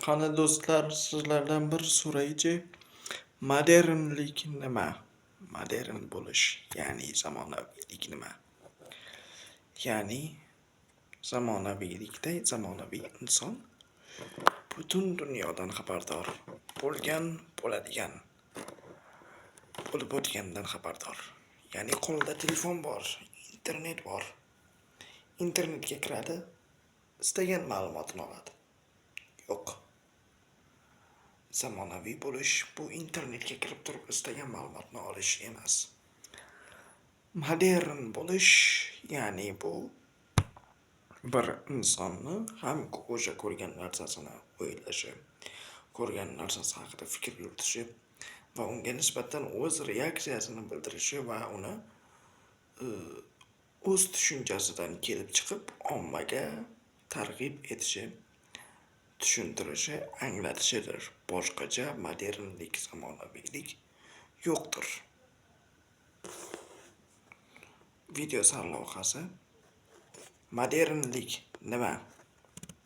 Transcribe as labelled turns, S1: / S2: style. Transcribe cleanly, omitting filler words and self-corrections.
S1: Qani do'stlar, sizlardan bir so'raychi, modernlik nima? Modern bo'lish, ya'ni zamonaviylik nima? Ya'ni zamonaviylikda zamonaviy inson butun dunyodan xabardor, bo'ladigan, bo'lib o'tgandan xabardor. Ya'ni qo'lida telefon bor, internet bor. Internetga kiradi, istagan ma'lumotni oladi. Yo'q. Zamonaviy bo'lish bu internetga kirib turib istagan ma'lumotni olish emas. Modern bo'lish, ya'ni bu bir insonni ham o'sha ko'rgan narsasini o'ylashi, ko'rgan narsasi haqida fikr yuritishi va unga nisbatan o'z reaksiyasini bildirishi va uni o'z tushunchasidan kelib chiqib ommaga targ'ib etishi, tushuntirishi, anglatishidir. Boshqacha modernlik, zamonaviylik yo'qdir. Video sarlavhasi: modernlik nima?